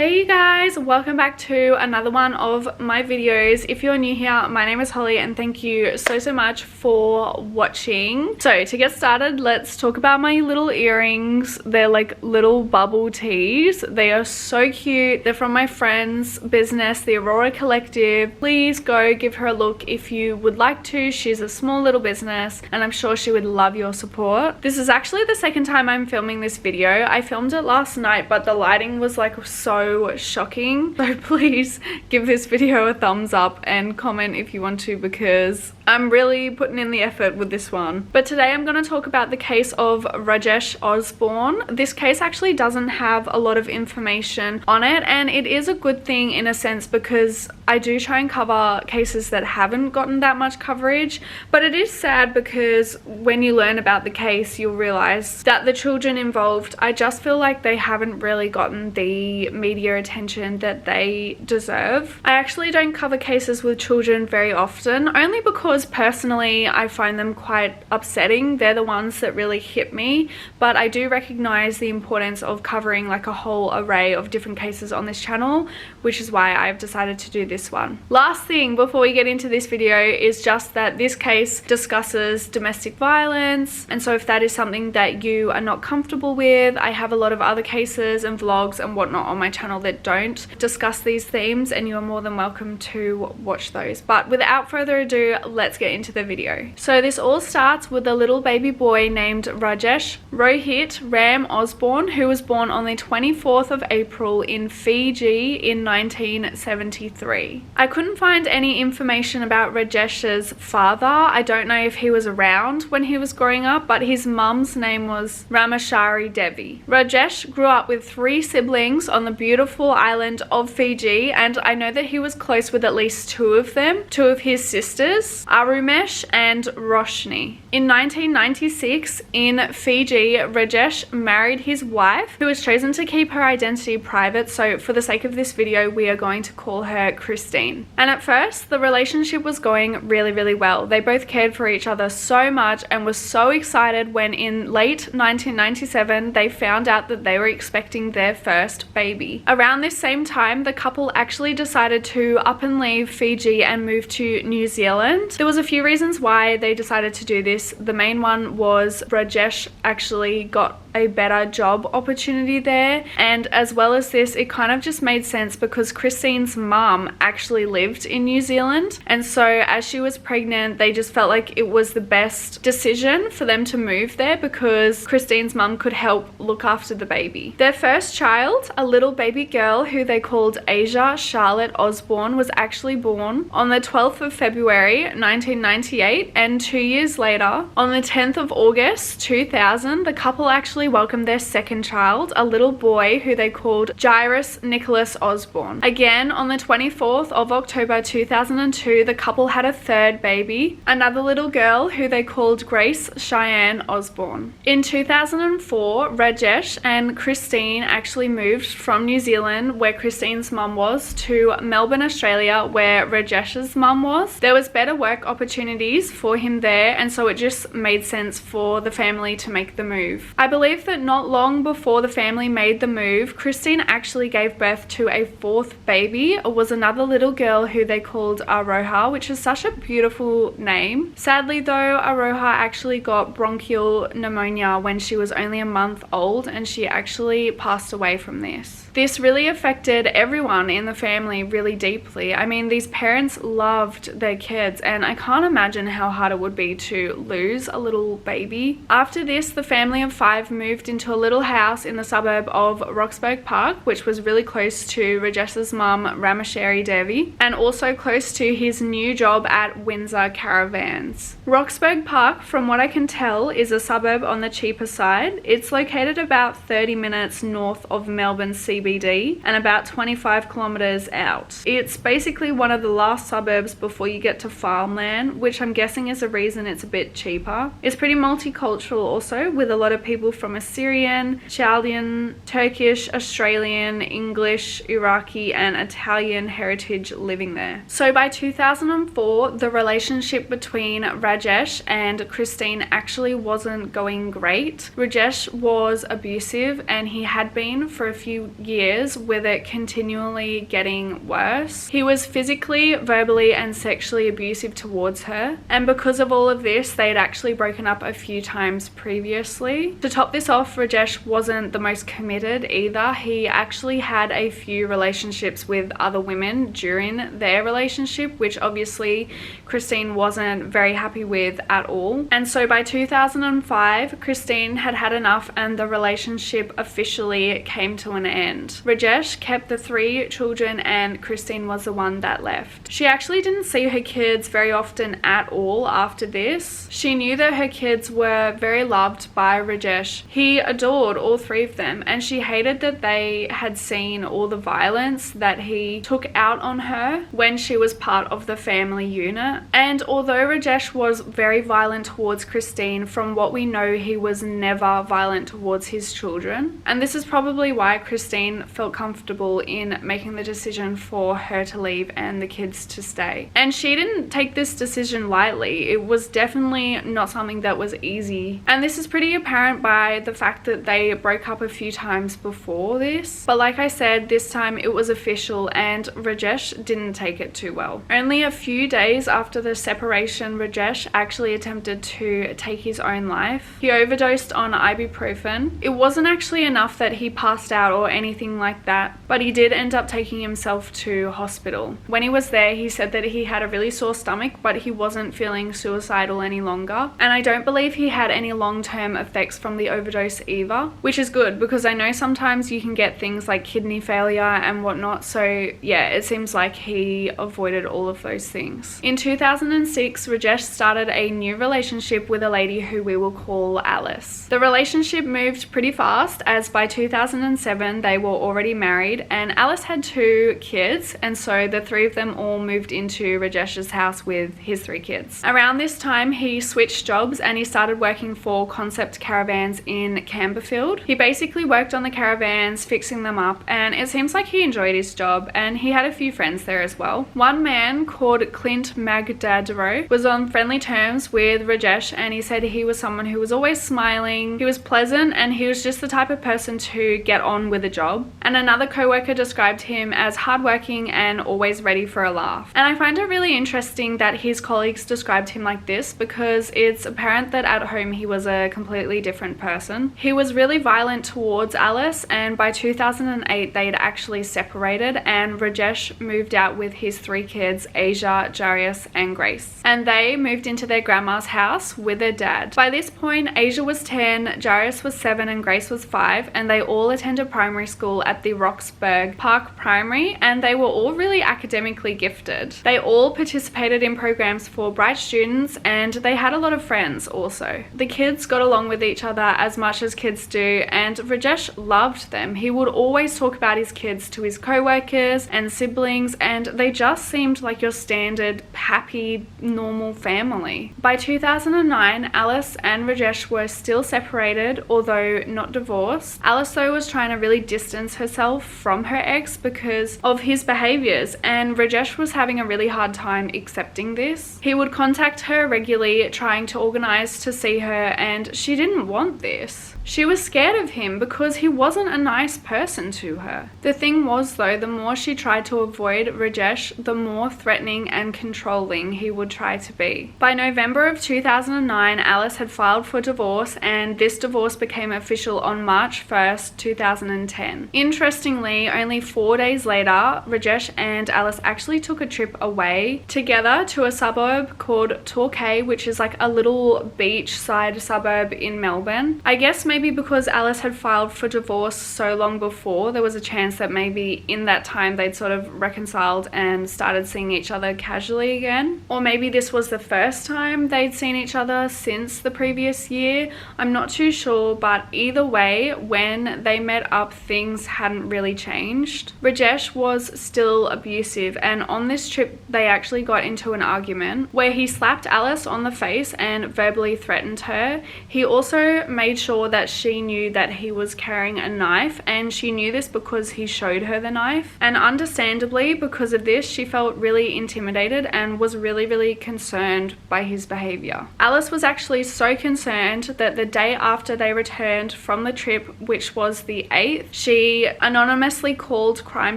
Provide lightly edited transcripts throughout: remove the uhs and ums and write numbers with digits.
Hey you guys, welcome back to another one of my videos. If you're new here, my name is Holly and thank you so much for watching. So to get started, let's talk about my little earrings. They're like little bubble tees. They are so cute. They're from my friend's business, the Aurora Collective. Please go give her a look if you would like to. She's a small little business and I'm sure she would love your support. This is actually the second time I'm filming this video. I filmed it last night, but the lighting was like so shocking. So please give this video a thumbs up and comment if you want to, because I'm really putting in the effort with this one. But today I'm going to talk about the case of Rajesh Osborne. This case actually doesn't have a lot of information on it, and it is a good thing in a sense because I do try and cover cases that haven't gotten that much coverage. But it is sad because when you learn about the case, you'll realize that the children involved, I just feel like they haven't really gotten the media attention that they deserve. I actually don't cover cases with children very often, only because personally I find them quite upsetting. They're the ones that really hit me, but I do recognize the importance of covering like a whole array of different cases on this channel, which is why I've decided to do this one. Last thing before we get into this video is just that this case discusses domestic violence, and so if that is something that you are not comfortable with, I have a lot of other cases and vlogs and whatnot on my channel that don't discuss these themes, and you are more than welcome to watch those. But without further ado, let's get into the video. So this all starts with a little baby boy named Rajesh Rohit Ram Osborne, who was born on the 24th of April in Fiji in 1973. I couldn't find any information about Rajesh's father. I don't know if he was around when he was growing up, but his mum's name was Rameshwari Devi. Rajesh grew up with 3 siblings on the beautiful island of Fiji, and I know that he was close with at least 2 of them, 2 of his sisters, Arumesh and Roshni. In 1996 in Fiji, Rajesh married his wife, who was chosen to keep her identity private, so for the sake of this video we are going to call her Christine. And at first the relationship was going really well. They both cared for each other so much and were so excited when in late 1997 they found out that they were expecting their first baby. Around this same time, the couple actually decided to up and leave Fiji and move to New Zealand. There was a few reasons why they decided to do this. The main one was Rajesh actually got a better job opportunity there, and as well as this, it kind of just made sense because Christine's mum actually lived in New Zealand, and so as she was pregnant they just felt like it was the best decision for them to move there because Christine's mum could help look after the baby. Their first child, a little baby girl who they called Asia Charlotte Osborne, was actually born on the 12th of February 1998, and 2 years later, on the 10th of August 2000, the couple actually welcomed their second child, a little boy who they called Jairus Nicholas Osborne. Again, on the 24th of October 2002, the couple had a third baby, another little girl who they called Grace Cheyenne Osborne. In 2004, Rajesh and Christine actually moved from New Zealand, where Christine's mum was, to Melbourne, Australia, where Rajesh's mum was. There was better work opportunities for him there, and so it just made sense for the family to make the move. I believe that not long before the family made the move, Christine actually gave birth to a 4th baby. It was another little girl who they called Aroha, which is such a beautiful name. Sadly though, Aroha actually got bronchial pneumonia when she was only a month old, and she actually passed away from this. This really affected everyone in the family really deeply. I mean, these parents loved their kids, and I can't imagine how hard it would be to lose a little baby. After this, the family of 5 moved into a little house in the suburb of Roxburgh Park, which was really close to Rajesh's mum, Rameshwari Devi, and also close to his new job at Windsor Caravans. Roxburgh Park, from what I can tell, is a suburb on the cheaper side. It's located about 30 minutes north of Melbourne CBD and about 25 kilometers out. It's basically one of the last suburbs before you get to farmland, which I'm guessing is the reason it's a bit cheaper. It's pretty multicultural also, with a lot of people from from Assyrian, Chaldean, Turkish, Australian, English, Iraqi, and Italian heritage living there. So by 2004, the relationship between Rajesh and Christine actually wasn't going great. Rajesh was abusive, and he had been for a few years, with it continually getting worse. He was physically, verbally, and sexually abusive towards her, and because of all of this, they'd actually broken up a few times previously. To top this off, Rajesh wasn't the most committed either. He actually had a few relationships with other women during their relationship, which obviously Christine wasn't very happy with at all. And so by 2005, Christine had had enough, and the relationship officially came to an end. Rajesh kept the 3 children, and Christine was the one that left. She actually didn't see her kids very often at all after this. She knew that her kids were very loved by Rajesh. He adored all 3 of them, and she hated that they had seen all the violence that he took out on her when she was part of the family unit. And although Rajesh was very violent towards Christine, from what we know, he was never violent towards his children. And this is probably why Christine felt comfortable in making the decision for her to leave and the kids to stay. And she didn't take this decision lightly. It was definitely not something that was easy. And this is pretty apparent by the fact that they broke up a few times before this. But like I said, this time it was official, and Rajesh didn't take it too well. Only a few days after the separation, Rajesh actually attempted to take his own life. He overdosed on ibuprofen. It wasn't actually enough that he passed out or anything like that, but he did end up taking himself to hospital. When he was there, he said that he had a really sore stomach, but he wasn't feeling suicidal any longer. And I don't believe he had any long-term effects from the overdose either, which is good because I know sometimes you can get things like kidney failure and whatnot. So yeah, it seems like he avoided all of those things. In 2006, Rajesh started a new relationship with a lady who we will call Alice. The relationship moved pretty fast, as by 2007 they were already married, and Alice had 2 kids, and so the 3 of them all moved into Rajesh's house with his 3 kids. Around this time, he switched jobs and he started working for Concept Caravans in Camberfield. He basically worked on the caravans, fixing them up, and it seems like he enjoyed his job, and he had a few friends there as well. One man called Clint Magdadero was on friendly terms with Rajesh, and he said he was someone who was always smiling, he was pleasant, and he was just the type of person to get on with a job. And another co-worker described him as hardworking and always ready for a laugh. And I find it really interesting that his colleagues described him like this, because it's apparent that at home he was a completely different person. He was really violent towards Alice, and by 2008 they'd actually separated, and Rajesh moved out with his 3 kids, Asia, Jarius, and Grace. And they moved into their grandma's house with their dad. By this point, Asia was 10, Jarius was 7, and Grace was 5, and they all attended primary school at the Roxburgh Park Primary, and they were all really academically gifted. They all participated in programs for bright students, and they had a lot of friends also. The kids got along with each other as much as kids do, and Rajesh loved them. He would always talk about his kids to his co-workers and siblings, and they just seemed like your standard happy, normal family. By 2009, Alice and Rajesh were still separated, although not divorced. Alice though was trying to really distance herself from her ex because of his behaviors, and Rajesh was having a really hard time accepting this. He would contact her regularly, trying to organize to see her, and she didn't want this. She was scared of him because he wasn't a nice person to her. The thing was though, the more she tried to avoid Rajesh, the more threatening and controlling he would try to be. By November of 2009, Alice had filed for divorce, and this divorce became official on March 1st, 2010. Interestingly, only 4 days later, Rajesh and Alice actually took a trip away together to a suburb called Torquay, which is like a little beachside suburb in Melbourne. I guess maybe because Alice had filed for divorce so long before, there was a chance that maybe in that time they'd sort of reconciled and started seeing each other casually again. Or maybe this was the first time they'd seen each other since the previous year. I'm not too sure, but either way, when they met up, things hadn't really changed. Rajesh was still abusive, and on this trip they actually got into an argument where he slapped Alice on the face and verbally threatened her. He also made sure that she knew that he was carrying a knife, and she knew this because he showed her the knife. And understandably, because of this, she felt really intimidated and was really concerned by his behavior. Alice was actually so concerned that the day after they returned from the trip, which was the 8th, she anonymously called Crime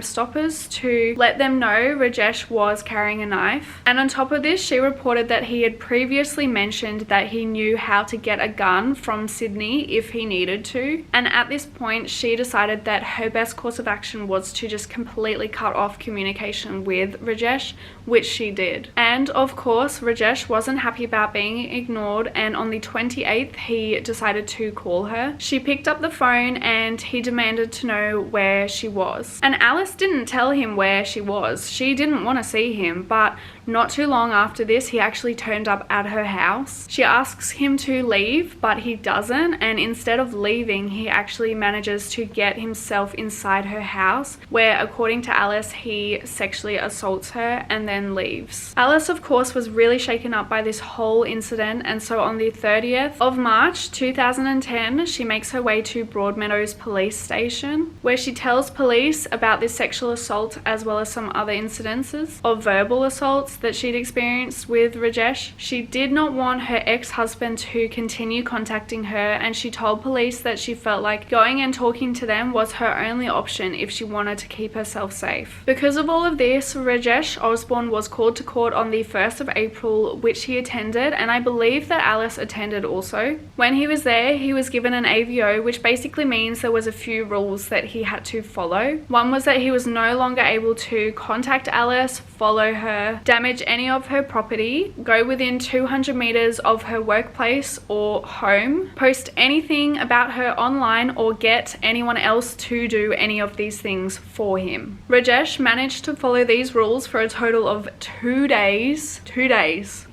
Stoppers to let them know Rajesh was carrying a knife. And on top of this, she reported that he had previously mentioned that he knew how to get a gun from Sydney if he needed to. And at this point, she decided that her best course of action was to just completely cut off communication with Rajesh, which she did. And of course, Rajesh wasn't happy about being ignored, and on the 28th, he decided to call her. She picked up the phone and he demanded to know where she was. And Alice didn't tell him where she was. She didn't want to see him, but not too long after this, he actually turned up at her house. She asks him to leave, but he doesn't, and instead of leaving, he actually manages to get himself inside her house, where according to Alice, he sexually assaults her and then leaves. Alice, of course, was really shaken up by this whole incident, and so on the 30th of March 2010, she makes her way to Broadmeadows police station, where she tells police about this sexual assault as well as some other incidences of verbal assaults that she'd experienced with Rajesh. She did not want her ex-husband to continue contacting her, and she told police that she felt like going and talking to them was her only option if she wanted to keep herself safe. Because of all of this, Rajesh Osborne was called to court on the 1st of April, which he attended, and I believe that Alice attended also. When he was there, he was given an AVO, which basically means there was a few rules that he had to follow. One was that he was no longer able to contact Alice, follow her, damage any of her property, go within 200 meters of her workplace or home, post anything about her online, or get anyone else to do any of these things for him. Rajesh managed to follow these rules for a total of 2 days,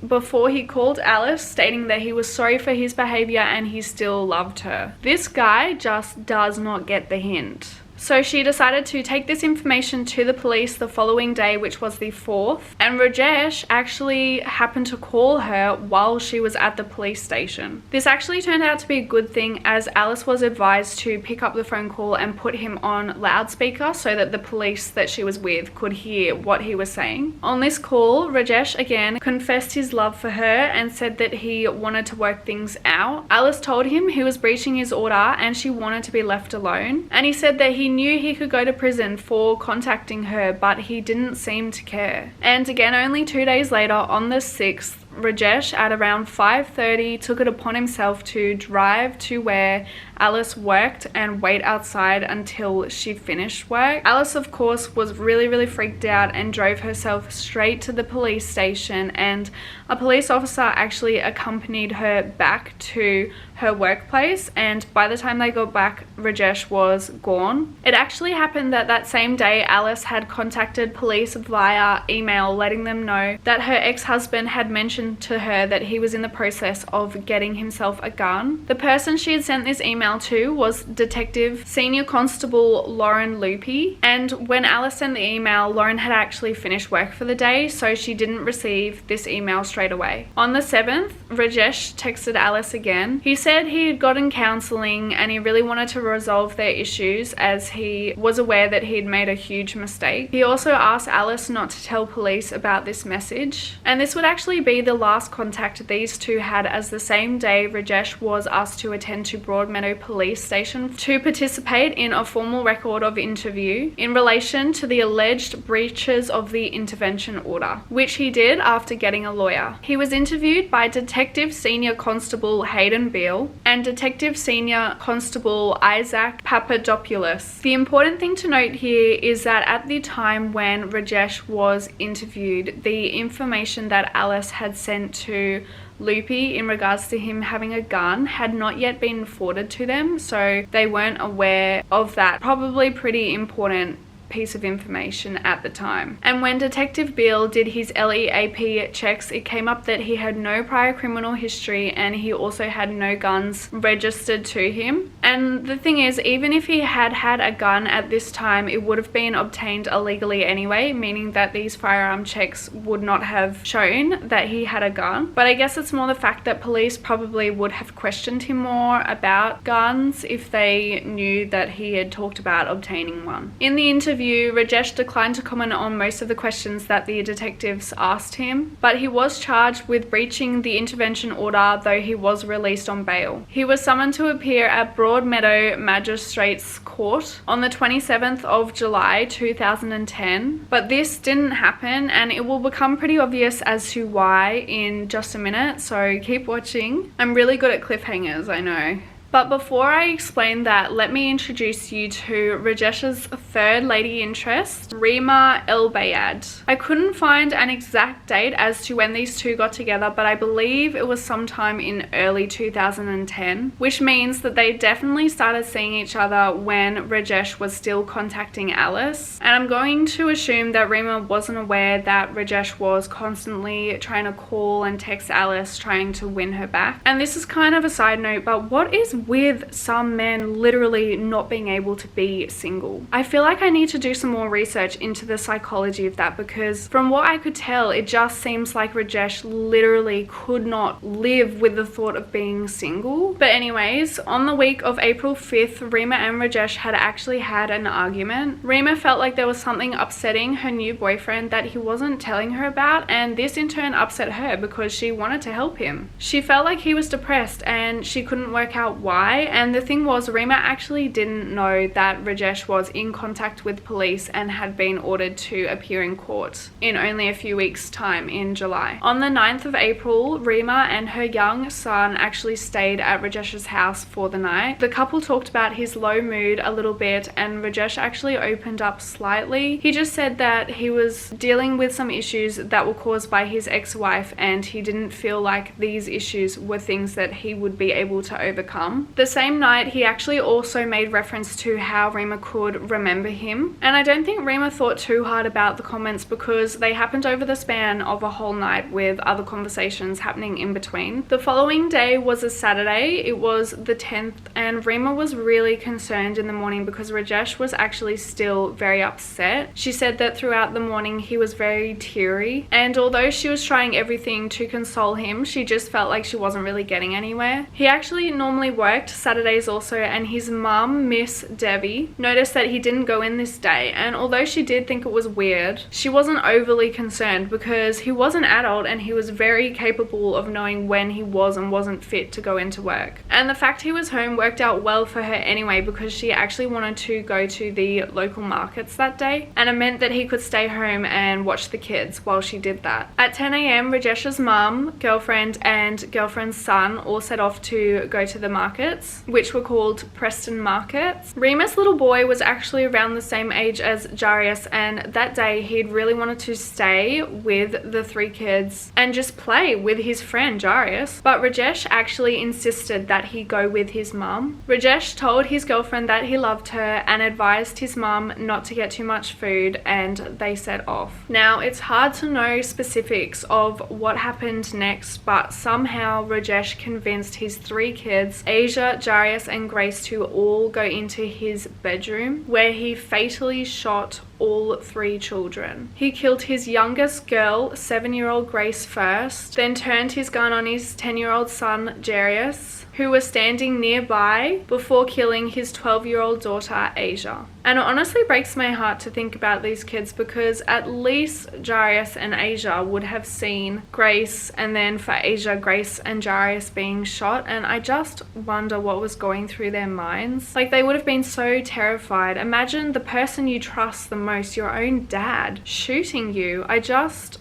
before he called Alice stating that he was sorry for his behavior and he still loved her. This guy just does not get the hint. So she decided to take this information to the police the following day, which was the 4th, and Rajesh actually happened to call her while she was at the police station. This actually turned out to be a good thing, as Alice was advised to pick up the phone call and put him on loudspeaker so that the police that she was with could hear what he was saying. On this call, Rajesh again confessed his love for her and said that he wanted to work things out. Alice told him he was breaching his order and she wanted to be left alone, and he said that he knew he could go to prison for contacting her, but he didn't seem to care. And again, only 2 days later, on the 6th, Rajesh at around 5:30 took it upon himself to drive to where Alice worked and wait outside until she finished work. Alice, of course, was really freaked out and drove herself straight to the police station, and a police officer actually accompanied her back to her workplace, and by the time they got back, Rajesh was gone. It actually happened that same day Alice had contacted police via email, letting them know that her ex-husband had mentioned to her that he was in the process of getting himself a gun. The person she had sent this email to was Detective Senior Constable Lauren Loopy, and when Alice sent the email, Lauren had actually finished work for the day, so she didn't receive this email straight away. On the 7th, Rajesh texted Alice again. He said he had gotten counseling and he really wanted to resolve their issues, as he was aware that he had made a huge mistake. He also asked Alice not to tell police about this message, and this would actually be the last contact these two had, as the same day Rajesh was asked to attend to Broadmeadow Police Station to participate in a formal record of interview in relation to the alleged breaches of the intervention order, which he did after getting a lawyer. He was interviewed by Detective Senior Constable Hayden Beale and Detective Senior Constable Isaac Papadopoulos. The important thing to note here is that at the time when Rajesh was interviewed, the information that Alice had sent to Loopy in regards to him having a gun had not yet been forwarded to them, so they weren't aware of that probably pretty important piece of information at the time. And when Detective Beale did his LEAP checks, it came up that he had no prior criminal history and he also had no guns registered to him. And the thing is, even if he had had a gun at this time, it would have been obtained illegally anyway, meaning that these firearm checks would not have shown that he had a gun. But I guess it's more the fact that police probably would have questioned him more about guns if they knew that he had talked about obtaining one. In the interview, Rajesh declined to comment on most of the questions that the detectives asked him, but he was charged with breaching the intervention order, though he was released on bail. He was summoned to appear at Broadmeadow Magistrates Court on the 27th of July 2010, but this didn't happen, and it will become pretty obvious as to why in just a minute, so keep watching. I'm really good at cliffhangers, I know. But before I explain that, let me introduce you to Rajesh's third lady interest, Rima El Bayad. I couldn't find an exact date as to when these two got together, but I believe it was sometime in early 2010, which means that they definitely started seeing each other when Rajesh was still contacting Alice. And I'm going to assume that Rima wasn't aware that Rajesh was constantly trying to call and text Alice, trying to win her back. And this is kind of a side note, but what is with some men literally not being able to be single? I feel like I need to do some more research into the psychology of that, because from what I could tell, it just seems like Rajesh literally could not live with the thought of being single. But anyways, on the week of April 5th, Rima and Rajesh had actually had an argument. Rima felt like there was something upsetting her new boyfriend that he wasn't telling her about, and this in turn upset her because she wanted to help him. She felt like he was depressed and she couldn't work out why. And the thing was, Rima actually didn't know that Rajesh was in contact with police and had been ordered to appear in court in only a few weeks' time in July. On the 9th of April, Rima and her young son actually stayed at Rajesh's house for the night. The couple talked about his low mood a little bit, and Rajesh actually opened up slightly. He just said that he was dealing with some issues that were caused by his ex-wife, and he didn't feel like these issues were things that he would be able to overcome. The same night, he actually also made reference to how Rima could remember him. And I don't think Rima thought too hard about the comments because they happened over the span of a whole night with other conversations happening in between. The following day was a Saturday. It was the 10th, and Rima was really concerned in the morning because Rajesh was actually still very upset. She said that throughout the morning he was very teary, and although she was trying everything to console him, she just felt like she wasn't really getting anywhere. He actually normally worked Saturdays also, and his mum, Miss Debbie, noticed that he didn't go in this day, and although she did think it was weird, she wasn't overly concerned because he was an adult and he was very capable of knowing when he was and wasn't fit to go into work. And the fact he was home worked out well for her anyway, because she actually wanted to go to the local markets that day, and it meant that he could stay home and watch the kids while she did that. At 10 a.m, Rajesh's mum, girlfriend, and girlfriend's son all set off to go to the markets, which were called Preston Markets. Rima's little boy was actually around the same age as Jarius, and that day he'd really wanted to stay with the three kids and just play with his friend Jarius, but Rajesh actually insisted that he go with his mum. Rajesh told his girlfriend that he loved her and advised his mum not to get too much food, and they set off. Now, it's hard to know specifics of what happened next, but somehow Rajesh convinced his three kids, Asia, Jarius, and Grace, to all go into his bedroom, where he fatally shot all three children. He killed his youngest girl, 7-year-old Grace, first, then turned his gun on his 10-year-old son, Jarius, who was standing nearby, before killing his 12-year-old daughter, Asia. And it honestly breaks my heart to think about these kids, because at least Jarius and Asia would have seen Grace, and then for Asia, Grace and Jarius being shot, and I just wonder what was going through their minds. Like, they would have been so terrified. Imagine the person you trust the most, your own dad, shooting you. I just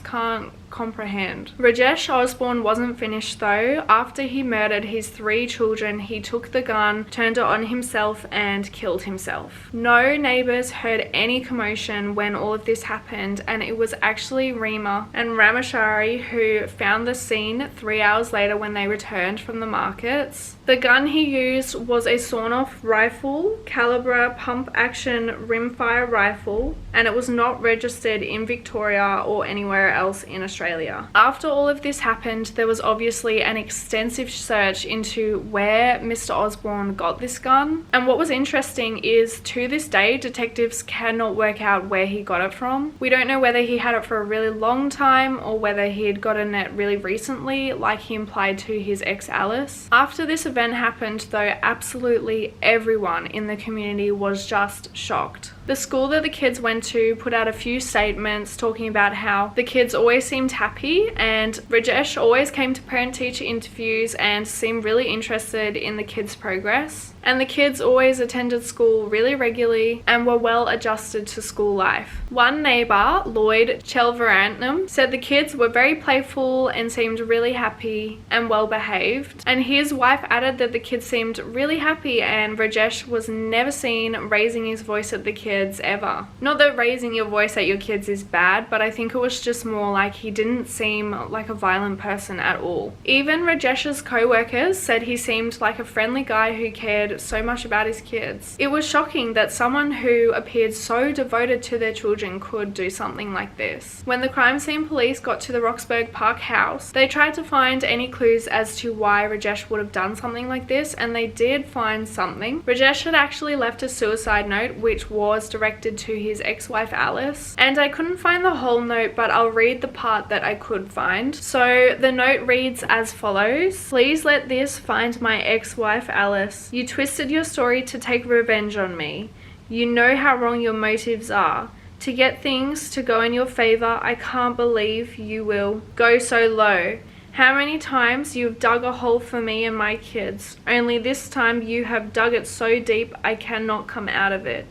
can't comprehend. Rajesh Osborne wasn't finished though. After he murdered his three children, he took the gun, turned it on himself, and killed himself. No neighbors heard any commotion when all of this happened, and it was actually Rima and Rameshwari who found the scene 3 hours later when they returned from the markets. The gun he used was a sawn-off rifle, caliber pump-action rimfire rifle, and it was not registered in Victoria or anywhere else in Australia. After all of this happened, there was obviously an extensive search into where Mr. Osborne got this gun. And what was interesting is, to this day, detectives cannot work out where he got it from. We don't know whether he had it for a really long time or whether he had gotten it really recently, like he implied to his ex Alice. After this event happened though, absolutely everyone in the community was just shocked. The school that the kids went to put out a few statements talking about how the kids always seemed happy, and Rajesh always came to parent-teacher interviews and seemed really interested in the kids' progress. And the kids always attended school really regularly and were well adjusted to school life. One neighbour, Lloyd Chelverantnam, said the kids were very playful and seemed really happy and well behaved. And his wife added that the kids seemed really happy and Rajesh was never seen raising his voice at the kids ever. Not that raising your voice at your kids is bad, but I think it was just more like he didn't seem like a violent person at all. Even Rajesh's co-workers said he seemed like a friendly guy who cared so much about his kids. It was shocking that someone who appeared so devoted to their children could do something like this. When the crime scene police got to the Roxburgh Park house, they tried to find any clues as to why Rajesh would have done something like this, and they did find something. Rajesh had actually left a suicide note which was directed to his ex-wife Alice, and I couldn't find the whole note, but I'll read the part that I could find. So the note reads as follows: "Please let this find my ex-wife Alice. You twisted your story to take revenge on me. You know how wrong your motives are. To get things to go in your favor, I can't believe you will go so low. How many times you've dug a hole for me and my kids. Only this time you have dug it so deep I cannot come out of it.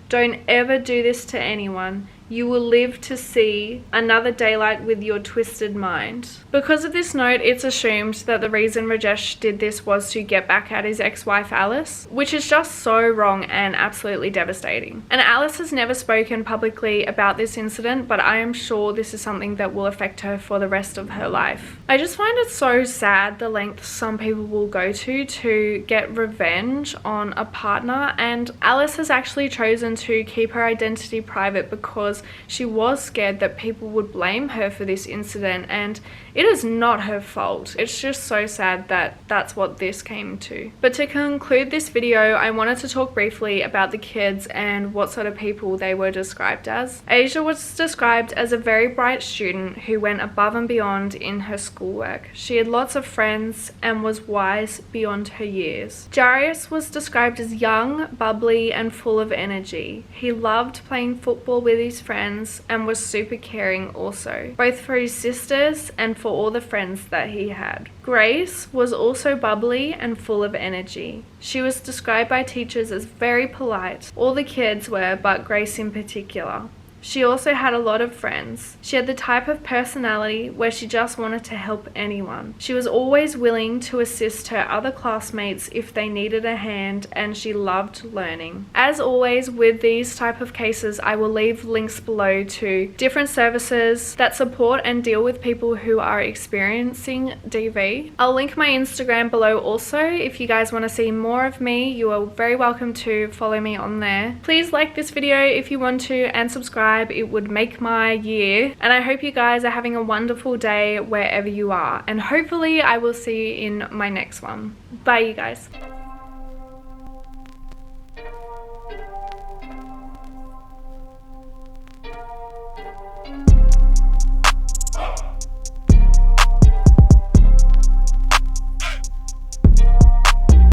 Don't ever do this to anyone. You will live to see another daylight with your twisted mind." Because of this note, it's assumed that the reason Rajesh did this was to get back at his ex-wife Alice, which is just so wrong and absolutely devastating. And Alice has never spoken publicly about this incident, but I am sure this is something that will affect her for the rest of her life. I just find it so sad the lengths some people will go to get revenge on a partner, and Alice has actually chosen to keep her identity private because she was scared that people would blame her for this incident, and it is not her fault. It's just so sad that that's what this came to. But to conclude this video, I wanted to talk briefly about the kids and what sort of people they were described as. Asia was described as a very bright student who went above and beyond in her schoolwork. She had lots of friends and was wise beyond her years. Jarius was described as young, bubbly, and full of energy. He loved playing football with his friends and was super caring also, both for his sisters and for all the friends that he had. Grace was also bubbly and full of energy. She was described by teachers as very polite. All the kids were, but Grace in particular. She also had a lot of friends. She had the type of personality where she just wanted to help anyone. She was always willing to assist her other classmates if they needed a hand, and she loved learning. As always with these type of cases, I will leave links below to different services that support and deal with people who are experiencing DV. I'll link my Instagram below also. If you guys want to see more of me, you are very welcome to follow me on there. Please like this video if you want to, and subscribe. It would make my year, and I hope you guys are having a wonderful day wherever you are, and hopefully I will see you in my next one. Bye you guys.